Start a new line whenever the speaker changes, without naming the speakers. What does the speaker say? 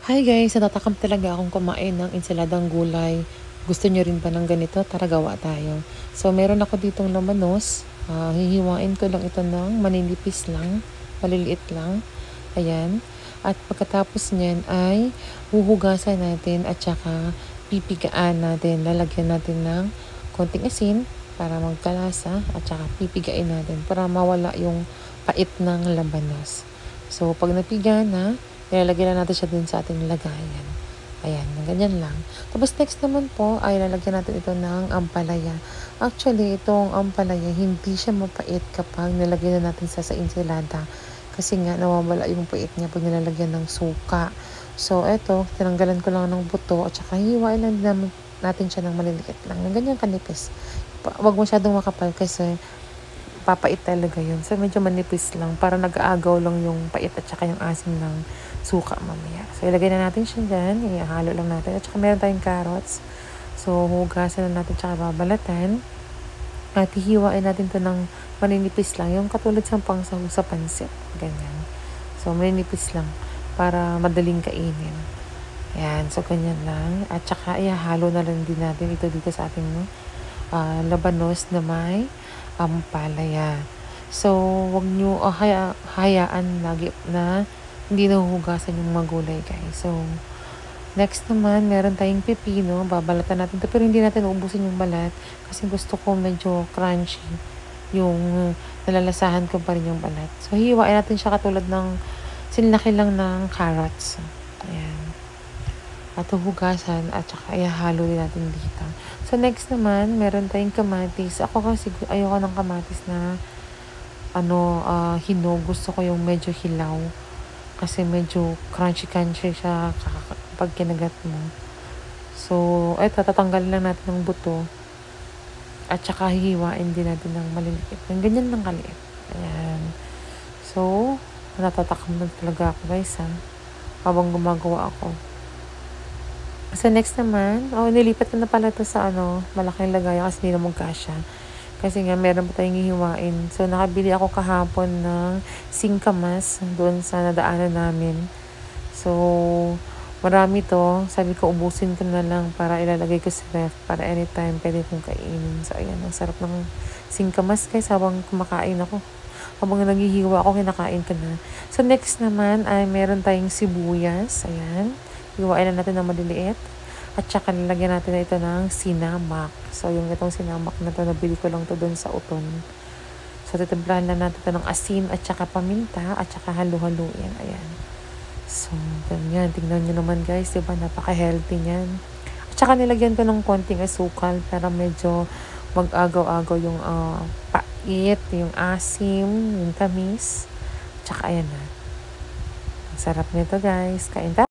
Hi guys, natatakam talaga akong kumain ng ensaladang gulay. Gusto nyo rin ba ng ganito? Tara gawa tayo. So meron ako ditong lamanos. Hihiwain ko lang ito ng maninipis lang, maliliit lang. Ayan. At pagkatapos niyan ay huhugasan natin at saka pipigaan natin. Lalagyan natin ng konting asin para magkalasa at saka pipigain natin para mawala yung pait ng labanos. So pag napiga na, ilalagay na natin siya dun sa ating lagayan. Ayan, ganyan lang. Tapos next naman po ay lalagyan natin ito ng ampalaya. Actually, itong ampalaya, hindi siya mapait kapag nilagyan na natin sa ensalada. Kasi nga, nawawala yung pait niya pag nilalagyan ng suka. So, eto, tinanggalan ko lang ng buto at saka hiwain lang natin siya ng maliliit lang. Ganyan kanipis. Huwag masyadong makapal kasi papait talaga yun. So, medyo manipis lang para nag-aagaw lang yung pait at saka yung asim ng suka mamaya. So, ilagay na natin siya dyan. Ihalo lang natin. At saka meron tayong carrots. So, hugasan na natin tsaka babalatan. At hihiwain natin to ng maninipis lang. Yung katulad sa pangsahog sa pansit. Ganyan. So, maninipis lang para madaling kainin. Ayan. So, ganyan lang. At saka, ihalo na lang din natin ito dito sa ating labanos na may ampalaya. So, wag nyo hayaan lagi na hindi nahuhugasan yung magulay, guys. So, next naman, meron tayong pepino. Babalatan natin ito. Pero hindi natin uubusin yung balat. Kasi gusto ko medyo crunchy. Yung nalalasahan ko pa rin yung balat. So, hiwain natin siya katulad ng sinlaki lang ng carrots. Ayan. At hugasan at saka ihalo din natin dito. So, next naman, meron tayong kamatis. Ako kasi ayoko ng kamatis na hinog. Gusto ko yung medyo hilaw. Kasi medyo crunchy-crunchy siya pag kinagat mo. So, eto, tatanggalin lang natin ng buto. At saka hihiwain din natin ng maliliit. Yung ganyan lang kaliit. Ayan. So, natatakam na talaga ako, guys, ha. Habang gumagawa ako. So, next naman, nilipat ko na pala ito sa malaking lagayan kasi hindi na magkasya. Kasi nga, meron pa tayong hihiwain. So, nakabili ako kahapon ng singkamas doon sa nadaanan namin. So, marami to. Sabi ko, ubusin ko na lang para ilalagay ko sa ref para anytime pwede kong kainin. So, ayan, ang sarap ng singkamas, guys, habang kumakain ako. Habang naghihiwa ako, kinakain ko na. So, next naman ay meron tayong sibuyas. Ayan. Hiwain na natin ng maliliit. At saka nilagyan natin na ito ng sinamak. So, yung itong sinamak na ito, nabili ko lang ito doon sa uton. So, titimplahan na natin ito ng asin at saka paminta at saka halu-haluin. Ayan. So, ganyan. Tingnan nyo naman, guys. Diba? Napaka-healthy niyan. At saka nilagyan ko ng konting asukal para medyo mag-agaw-agaw yung pait, yung asim, yung tamis. At saka ayan na. Ang sarap nito, guys. Kain tayo.